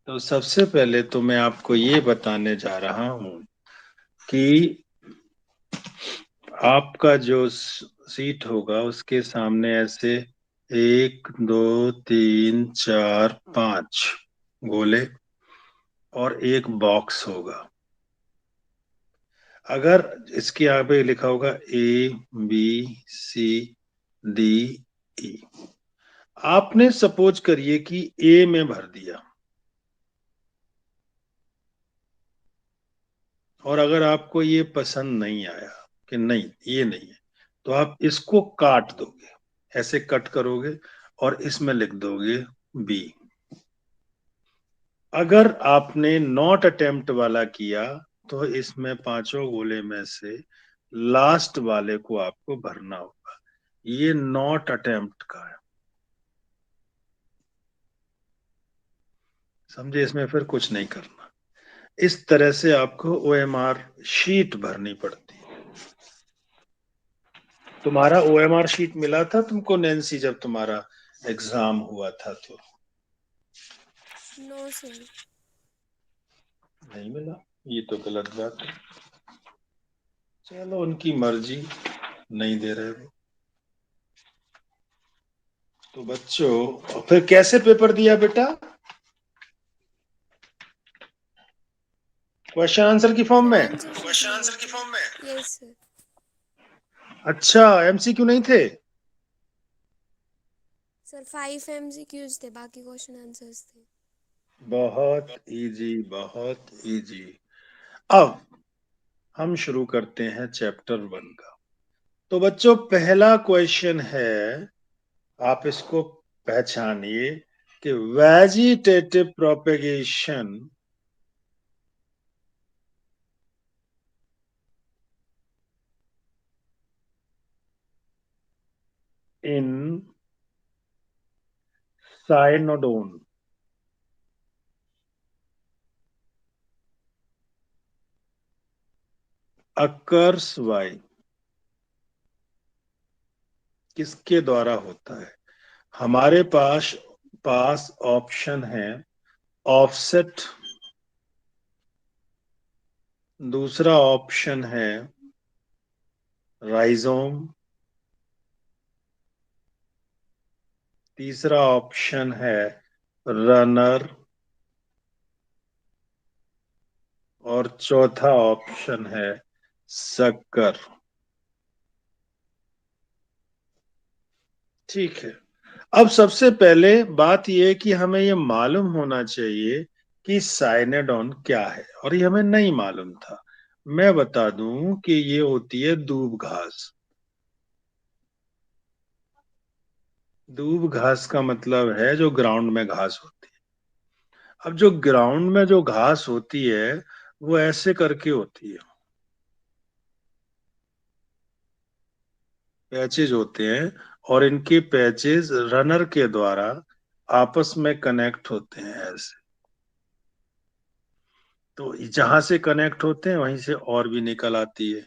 तो सबसे पहले तो मैं आपको ये बताने जा रहा हूं कि आपका जो सीट होगा उसके सामने ऐसे एक दो तीन चार पांच गोले और एक बॉक्स होगा। अगर इसके आगे लिखा होगा ए बी सी डी ई, आपने सपोज करिए कि ए में भर दिया, और अगर आपको ये पसंद नहीं आया कि नहीं ये नहीं है, तो आप इसको काट दोगे, ऐसे कट करोगे और इसमें लिख दोगे बी। अगर आपने नॉट अटेम्प्ट वाला किया तो इसमें पांचों गोले में से लास्ट वाले को आपको भरना होगा। ये नॉट अटेम्प्ट का है, समझे? इसमें फिर कुछ नहीं करना। इस तरह से आपको ओएमआर शीट भरनी पड़ती है। तुम्हारा ओएमआर शीट मिला था तुमको नैन्सी, जब तुम्हारा एग्जाम हुआ था तो? No sir. नहीं मिला? ये तो गलत बात है। चलो उनकी मर्जी, नहीं दे रहे वो। तो बच्चों फिर कैसे पेपर दिया बेटा? क्वेश्चन आंसर की फॉर्म सर में? आंसर शीट क्वेश्चन में आंसर की देते। फॉर्म में? Yes sir. अच्छा, एमसीक्यू नहीं थे? सर 5 MCQs थे, बाकी क्वेश्चन आंसर्स थे। बहुत इजी, बहुत इजी। अब हम शुरू करते हैं चैप्टर 1 का। तो बच्चों पहला क्वेश्चन है, आप इसको पहचानिए कि वेजिटेटिव प्रोपेगेशन इन साइनोडोन अकर्स वाई, किसके द्वारा होता है? हमारे पास पास ऑप्शन है ऑफसेट, दूसरा ऑप्शन है राइजोम, तीसरा ऑप्शन है रनर, और चौथा ऑप्शन है सक्कर। ठीक है। अब सबसे पहले बात यह है कि हमें यह मालूम होना चाहिए कि साइनेडॉन क्या है, और ये हमें नहीं मालूम था। मैं बता दूं कि ये होती है दूब घास। दूब घास का मतलब है जो ग्राउंड में घास होती है। अब जो ग्राउंड में जो घास होती है वो ऐसे करके होती है, पैचेज होते हैं, और इनके पैचेज रनर के द्वारा आपस में कनेक्ट होते हैं ऐसे। तो जहां से कनेक्ट होते हैं वहीं से और भी निकल आती है।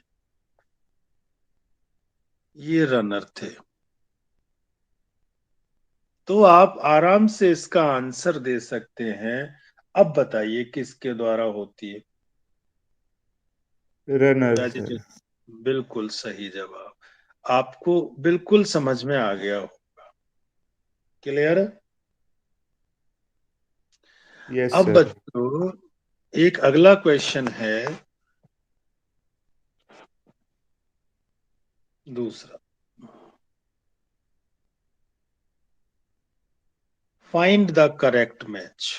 ये रनर थे। तो आप आराम से इसका आंसर दे सकते हैं। अब बताइए किसके द्वारा होती है? Runner sir. वेजिटेटिव, बिल्कुल सही जवाब। आपको बिल्कुल समझ में आ गया हो। क्लियर है? यस अब सर। बच्चों एक अगला क्वेश्चन है, दूसरा। Find the correct match.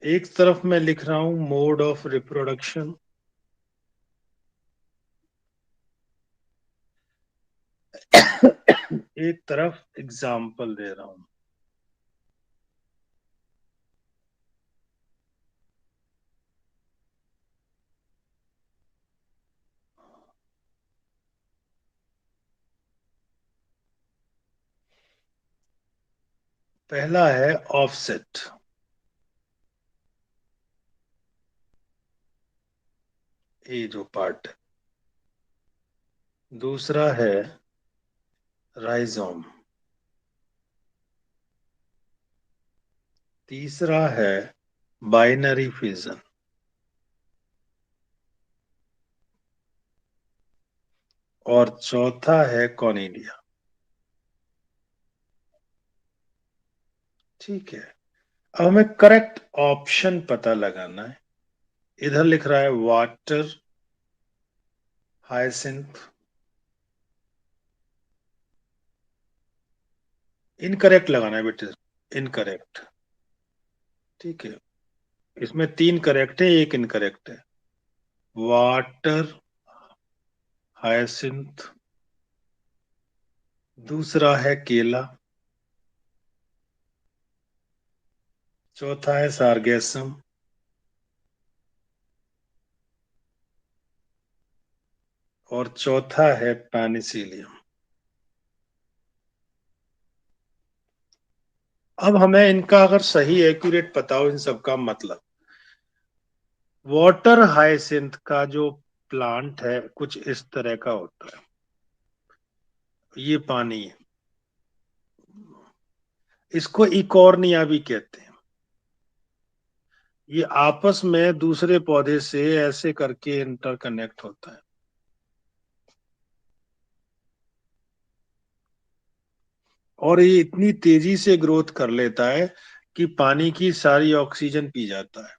एक तरफ मैं लिख रहा हूं मोड ऑफ रिप्रोडक्शन, एक तरफ एग्जाम्पल दे रहा हूं। पहला है ऑफसेट। ये जो पार्ट है। दूसरा है राइजोम। तीसरा है बाइनरी फिजन। और चौथा है कॉनिडिया। ठीक है, अब हमें करेक्ट ऑप्शन पता लगाना है। इधर लिख रहा है वाटर हाइसिंथ। इनकरेक्ट लगाना है बेटे, इनकरेक्ट। ठीक है, इसमें 3 करेक्ट है, एक इनकरेक्ट है। वाटर हायसिंथ, दूसरा है केला, चौथा है सार्गेसम, और चौथा है पेनिसिलियम। अब हमें इनका अगर सही एक्यूरेट पता हो इन सब का मतलब। वाटर हायसिंथ का जो प्लांट है कुछ इस तरह का होता है। ये पानी है, इसको इकॉर्निया भी कहते हैं। ये आपस में दूसरे पौधे से ऐसे करके इंटरकनेक्ट होता है। और ये इतनी तेजी से ग्रोथ कर लेता है कि पानी की सारी ऑक्सीजन पी जाता है।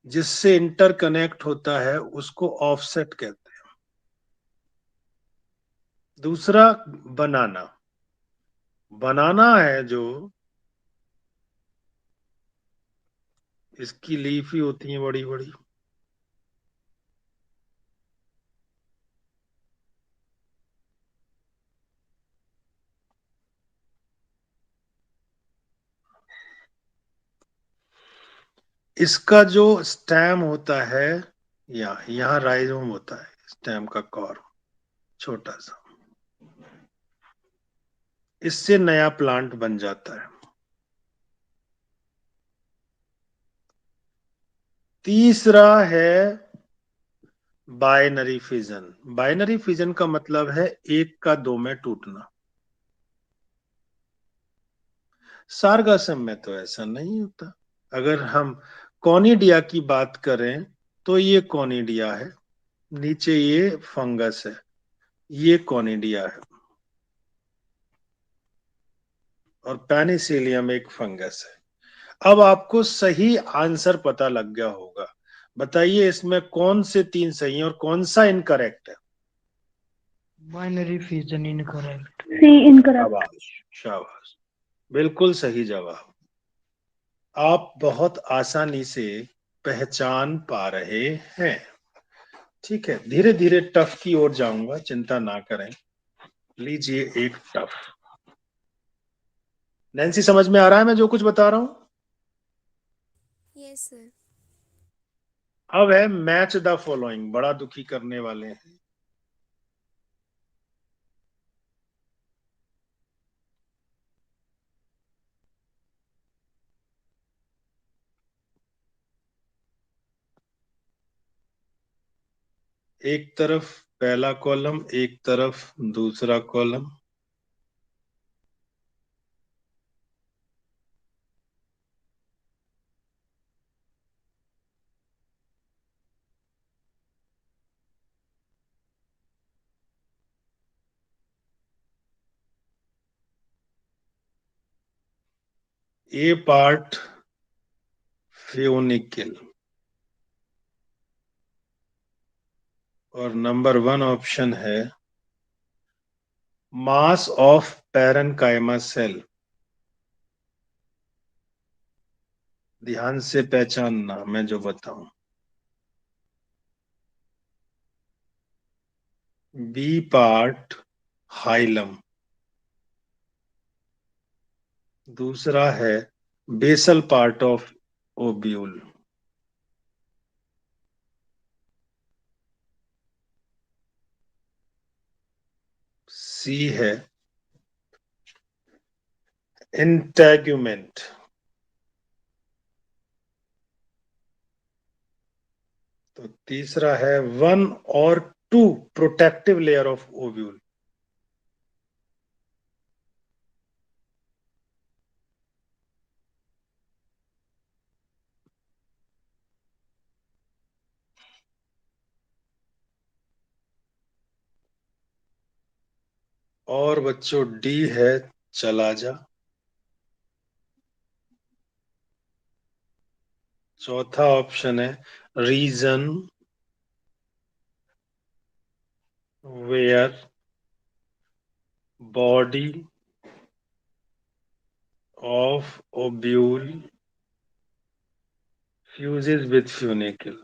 जिससे इंटरकनेक्ट होता है उसको ऑफसेट कहते हैं। दूसरा बनाना। बनाना है जो, इसकी लीफ ही होती है बड़ी बड़ी। इसका जो स्टेम होता है, यहाँ राइजोम होता है, स्टेम का कॉर्म छोटा सा। इससे नया प्लांट बन जाता है। तीसरा है बाइनरी फिजन। बाइनरी फिजन का मतलब है एक का दो में टूटना। सार्गासम में तो ऐसा नहीं होता। अगर हम कॉनिडिया की बात करें तो ये कॉनिडिया है, नीचे ये फंगस है, ये कॉनिडिया है, और पेनिसिलियम एक फंगस है। अब आपको सही आंसर पता लग गया होगा। बताइए इसमें कौन से 3 सही हैं और कौन सा इनकरेक्ट है। Binary fission incorrect. C incorrect. शाबाश, शाबाश, बिल्कुल सही जवाब। आप बहुत आसानी से पहचान पा रहे हैं। ठीक है, धीरे धीरे टफ की ओर जाऊंगा, चिंता ना करें। लीजिए एक टफ। नैन्सी समझ में आ रहा है मैं जो कुछ बता रहा हूं? Yes sir. अब है मैच द फॉलोइंग, बड़ा दुखी करने वाले हैं। एक तरफ पहला कॉलम, एक तरफ दूसरा कॉलम। ए पार्ट फ्यूनिकिल, और नंबर 1 ऑप्शन है मास ऑफ पैरेन्काइमा सेल। ध्यान से पहचानना मैं जो बताऊं। B part hilum. दूसरा है basal part of ovule. C है इंटेग्यूमेंट। तो तीसरा है 1 और 2 प्रोटेक्टिव लेयर ऑफ ओव्यूल। और बच्चों डी है चला जा। चौथा ऑप्शन है region where body of ovule fuses with funicle.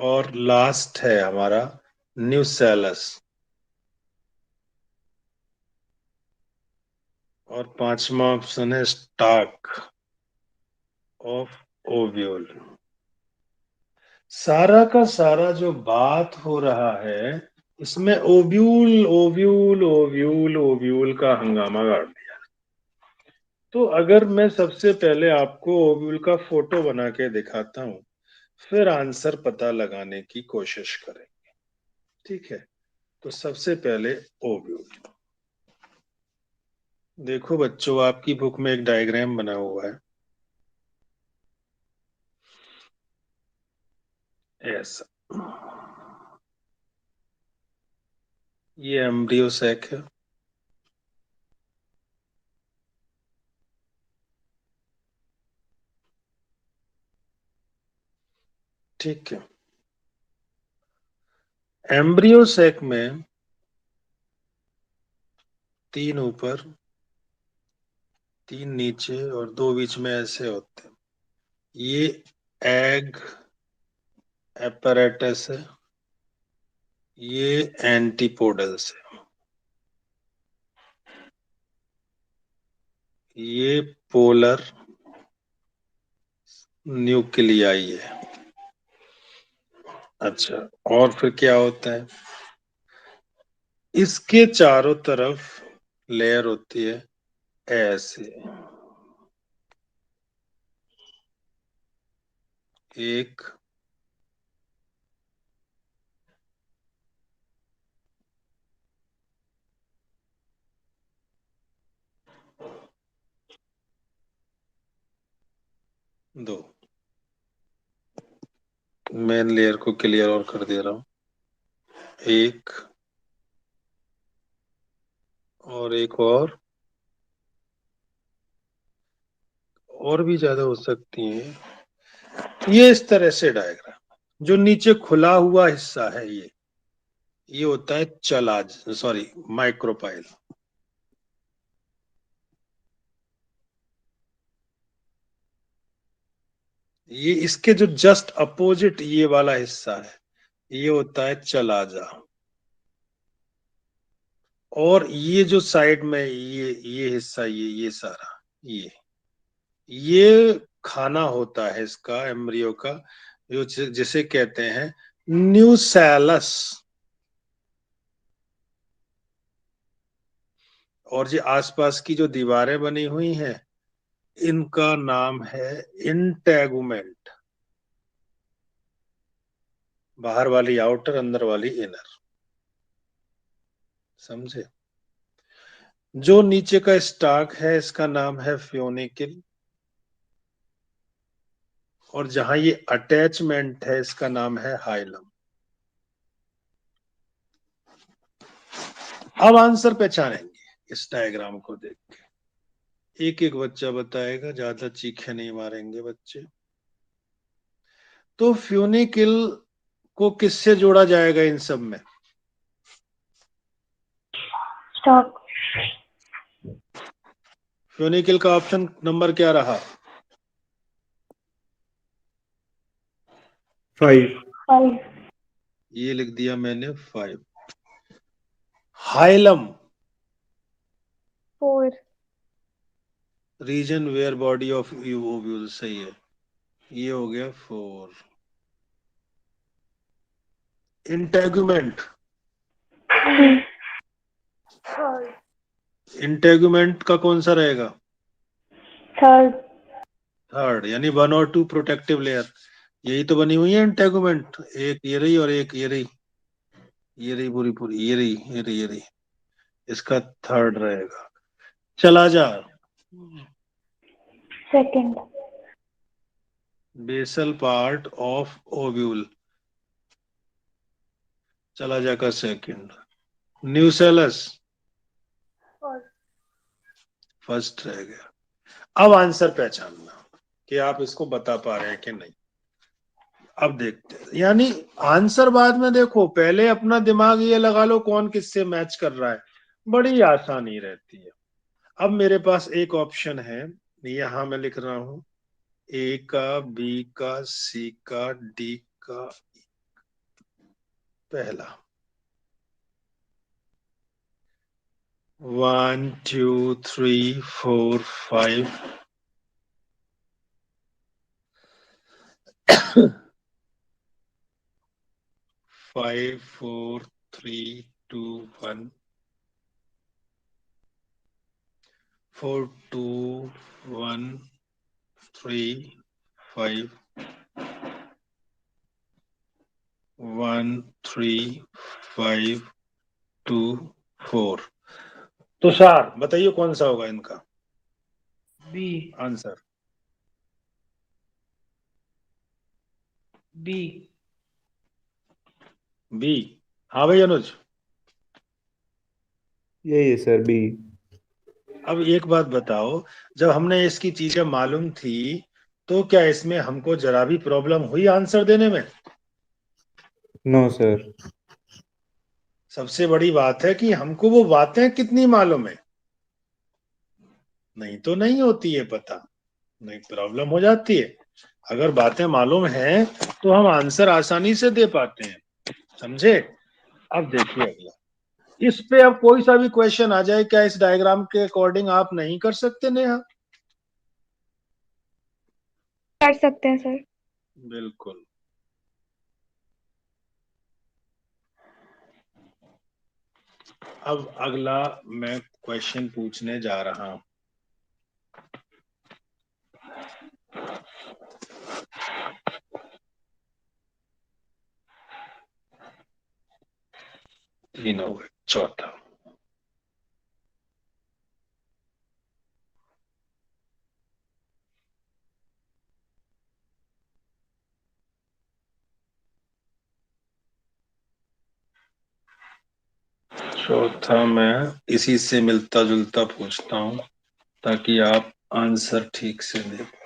और लास्ट है हमारा न्यूसेलस। और पांचवा ऑप्शन है स्टाक ऑफ ओव्यूल। सारा का सारा जो बात हो रहा है इसमें ओव्यूल ओव्यूल ओव्यूल ओव्यूल का हंगामा गाड़ दिया। तो अगर मैं सबसे पहले आपको ओव्यूल का फोटो बना के दिखाता हूं, फिर आंसर पता लगाने की कोशिश करेंगे। ठीक है, तो सबसे पहले ओव्यूल। देखो बच्चों, आपकी बुक में एक डायग्राम बना हुआ है ऐसा। ये एम्ब्रियो सैक है। ठीक है, एम्ब्रियो सैक में 3 ऊपर 3 नीचे और 2 बीच में ऐसे होते हैं। ये एग एपैरेटस है, ये एंटीपोडल्स है, ये पोलर न्यूक्लियाई है। अच्छा, और फिर क्या होता है, इसके चारों तरफ लेयर होती है ऐसे, एक, दो। मेन लेयर को क्लियर और कर दे रहा हूं, एक और एक और भी ज्यादा हो सकती हैं। ये इस तरह से डायग्राम, जो नीचे खुला हुआ हिस्सा है ये होता है चलाज, सॉरी माइक्रोपाइल। ये इसके जो जस्ट अपोजिट ये वाला हिस्सा है ये होता है चलाजा। और ये जो साइड में ये हिस्सा ये सारा ये खाना होता है इसका एम्ब्रियो का, जो जिसे कहते हैं न्यूसेलस। और जो आसपास की जो दीवारें बनी हुई हैं इनका नाम है इंटेगुमेंट। बाहर वाली आउटर, अंदर वाली इनर। समझे? जो नीचे का स्टाक है इसका नाम है फ्योनिकिल। और जहां ये अटैचमेंट है इसका नाम है हाइलम। अब आंसर पहचानेंगे इस डायग्राम को देख के। एक एक बच्चा बताएगा, ज्यादा चीखे नहीं मारेंगे बच्चे। तो फ्यूनिकिल को किससे जोड़ा जाएगा इन सब में? स्टॉक। फ्यूनिकिल का ऑप्शन नंबर क्या रहा? 5। ये लिख दिया मैंने 5। Hilum 4। Region where body of ovule, सही है, ये हो गया 4। इंटेगुमेंट, इंटेगुमेंट का कौन सा रहेगा? Third. थर्ड, यानी 1 और 2 प्रोटेक्टिव लेयर, यही तो बनी हुई है इंटेगुमेंट। एक ये रही और एक ये रही, ये रही पूरी पूरी, ये रही, ये रही, ये रही। इसका थर्ड रहेगा। चला जा। Second. Basal part of ovule, चला जा का सेकंड। Nucellus First. फर्स्ट रह गया। अब आंसर पहचानना कि आप इसको बता पा रहे हैं कि नहीं। अब देखते हैं, यानी आंसर बाद में देखो, पहले अपना दिमाग ये लगा लो कौन किससे मैच कर रहा है, बड़ी आसानी रहती है। अब मेरे पास एक ऑप्शन है, यहां मैं लिख रहा हूं, ए का, बी का, सी का, डी का, पहला 1 2 3 4 5 5 4 3 2 1 4 2 1 3 5 1 3 5 2 4। तुषार बताइए कौन सा होगा इनका बी। आंसर? बी। बी। हाँ भाई अनुज। यही है सर, बी। अब एक बात बताओ, जब हमने इसकी चीजें मालूम थी तो क्या इसमें हमको जरा भी प्रॉब्लम हुई आंसर देने में? No sir. सबसे बड़ी बात है कि हमको वो बातें कितनी मालूम है, नहीं तो नहीं होती है पता, नहीं प्रॉब्लम हो जाती है। अगर बातें मालूम है तो हम आंसर आसानी से दे पाते हैं, समझे? अब देखिए अगला, इस पे अब कोई सा भी क्वेश्चन आ जाए, क्या इस डायग्राम के अकॉर्डिंग आप नहीं कर सकते नेहा? कर सकते हैं सर। बिल्कुल। अब अगला मैं क्वेश्चन पूछने जा रहा हूं। तीन हो गए, चौथा। चौथा मैं इसी से मिलता जुलता पूछता हूं ताकि आप आंसर ठीक से दे पाओ।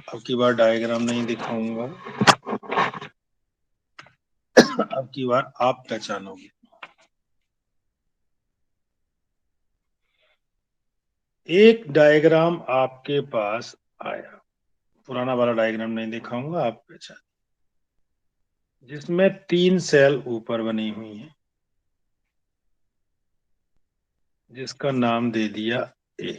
अब की बार डायग्राम नहीं दिखाऊंगा, अब की बार आप पहचानोगे। एक डायग्राम आपके पास आया, पुराना वाला डायग्राम नहीं दिखाऊंगा, आप पहचान, जिसमें 3 सेल ऊपर बनी हुई हैं, जिसका नाम दे दिया ए।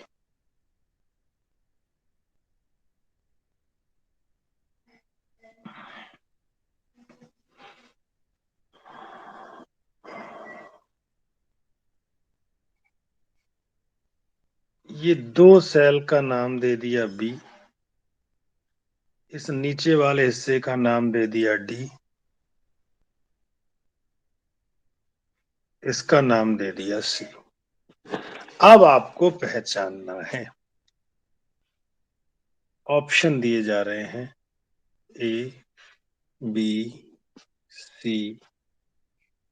ये 2 सेल का नाम दे दिया बी, इस नीचे वाले हिस्से का नाम दे दिया डी, इसका नाम दे दिया सी। अब आपको पहचानना है, ऑप्शन दिए जा रहे हैं ए, बी, सी,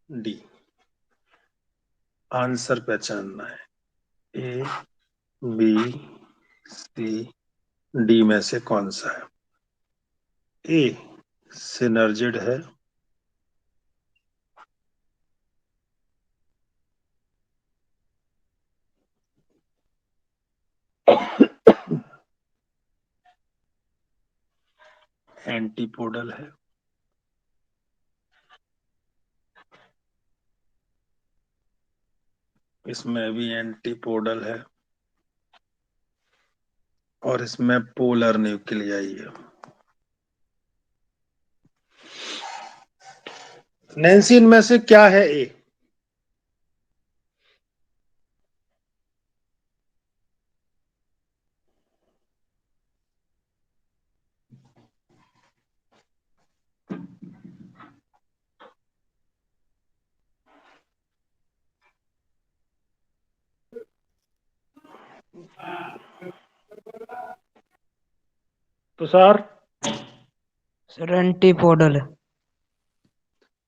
डी। आंसर पहचानना है, ए, बी, सी, डी में से कौन सा है? ए सिनर्जिड है, एंटीपोडल है, इसमें भी एंटीपोडल है, और इसमें पोलर न्यूक्लियाई है। नैन्सी, इनमें से क्या है ए? Tushar, sir antipodal.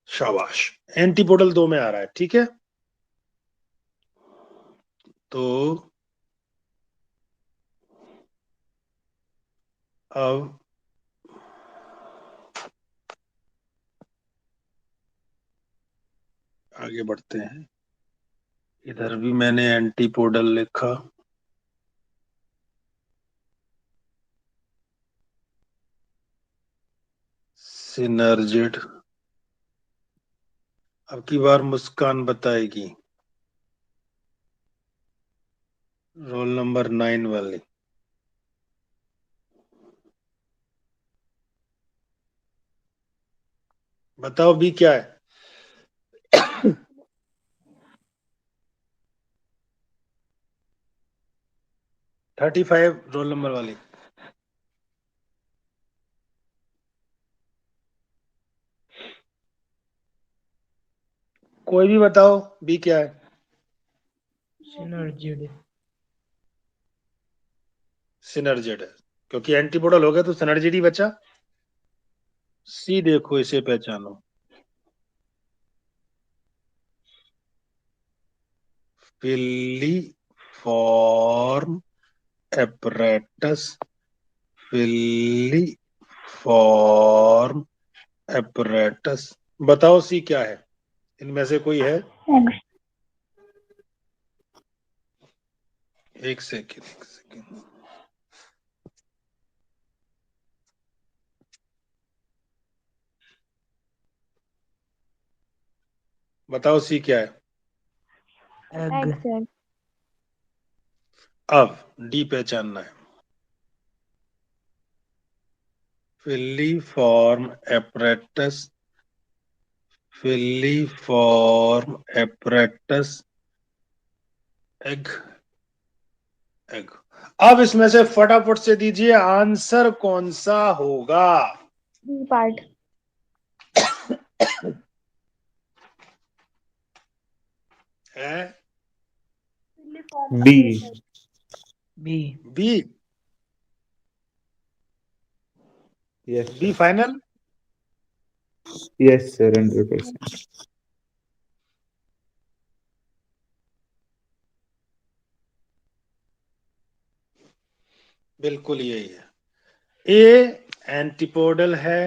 शाबाश। एंटीपोडल 2 में आ रहा है, ठीक है। तो अब आगे बढ़ते हैं। इधर भी मैंने एंटीपोडल लिखा। सिनर्जिड। अब की बार मुस्कान बताएगी, रोल नंबर 9 वाली। बताओ बी क्या है? 35 रोल नंबर वाली। कोई भी बताओ बी क्या है? सिनर्जिड। सिनर्जिड है, क्योंकि एंटीपोडल हो गया तो सिनर्जिड ही बचा। सी देखो, इसे पहचानो। Filiform apparatus. Filiform apparatus. बताओ सी क्या है? इनमें से कोई है? Eggs. एक सेकेंड, एक सेकेंड। बताओ सी क्या है? एग। Eggs, sir. अब डी पहचानना है। Filiform apparatus. Filiform apparatus. Egg. Egg. अब इसमें से फटाफट से दीजिए आंसर कौन सा होगा? B part. है B. B. B. Yes, B sir. Final. Yes, sir. 100%. बिल्कुल यही है। ए एंटीपोडल है।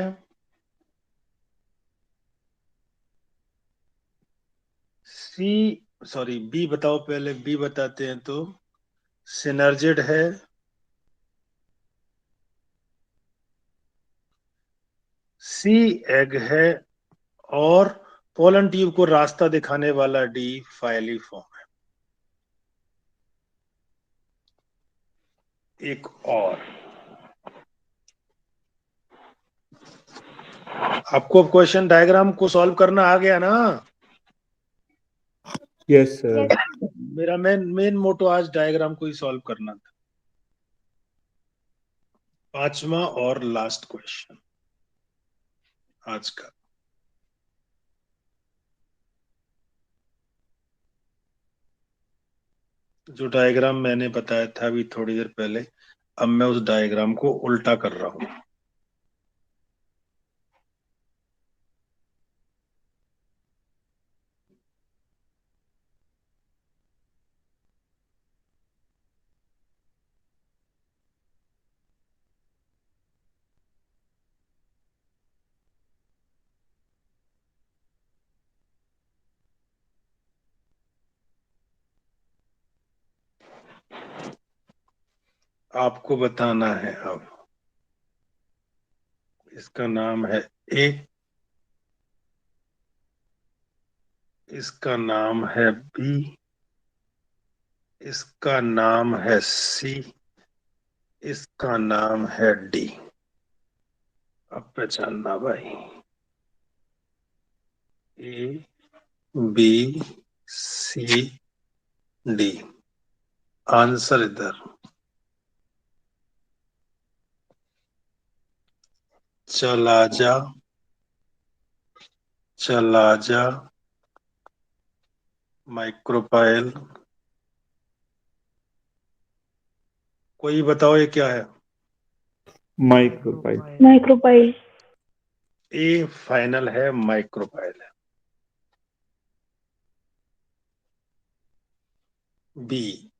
सी, सॉरी बी बताओ, पहले बी बताते हैं तो सिनर्जिड है। सी एग है। और पोलन ट्यूब को रास्ता दिखाने वाला डी फाइलिफॉर्म है। एक और आपको क्वेश्चन डायग्राम को सॉल्व करना आ गया ना? Yes, sir. Yes. मेरा मेन मोटो आज डायग्राम को ही सॉल्व करना था। पांचवा और लास्ट क्वेश्चन आज का। जो डायग्राम मैंने बताया था अभी थोड़ी देर पहले, अब मैं उस डायग्राम को उल्टा कर रहा हूं। आपको बताना है अब। इसका नाम है ए। इसका नाम है बी। इसका नाम है सी। इसका नाम है डी। अब पहचानना भाई, A B C D, answer इधर। चला जा, चला जा, माइक्रोपाइल। कोई बताओ ये क्या है? Micropile. माइक्रोपाइल। ए फाइनल है, माइक्रोपाइल है। B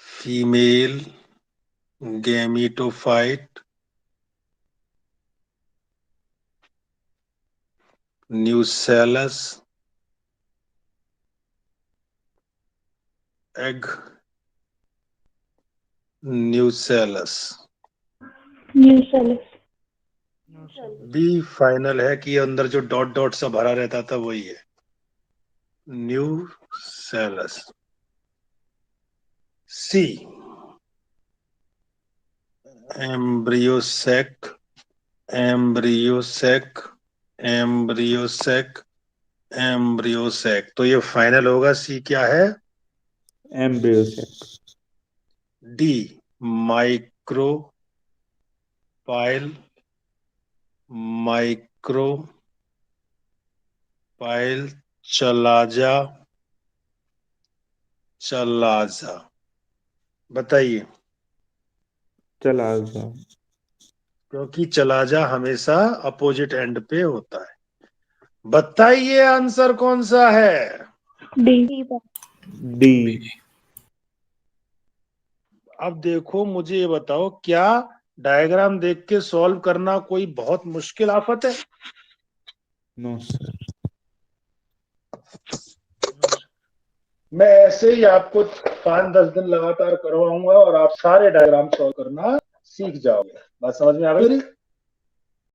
female gametophyte nucellus egg nucellus. Nucellus. B final है कि अंदर जो डॉट डॉट सा भरा रहता था वही है, न्यूसेलस। सी एम्ब्रियोसेक, एम्ब्रियोसेक, एम्ब्रियोसेक, एम्ब्रियोसेक। तो ये फाइनल होगा। सी क्या है? Embryosac. D micropyle, micropyle. Chalaza, chalaza. बताइए। Chalaza. क्योंकि चलाजा हमेशा अपोजिट एंड पे होता है। बताइए आंसर कौन सा है? डी। D. अब देखो, मुझे ये बताओ, क्या डायग्राम देख के सॉल्व करना कोई बहुत मुश्किल आफत है? No, sir. मैं ऐसे ही आपको 5-10 दिन लगातार करवाऊंगा और आप सारे डायग्राम सॉल्व करना सीख जाओगे। बात समझ में आ गई?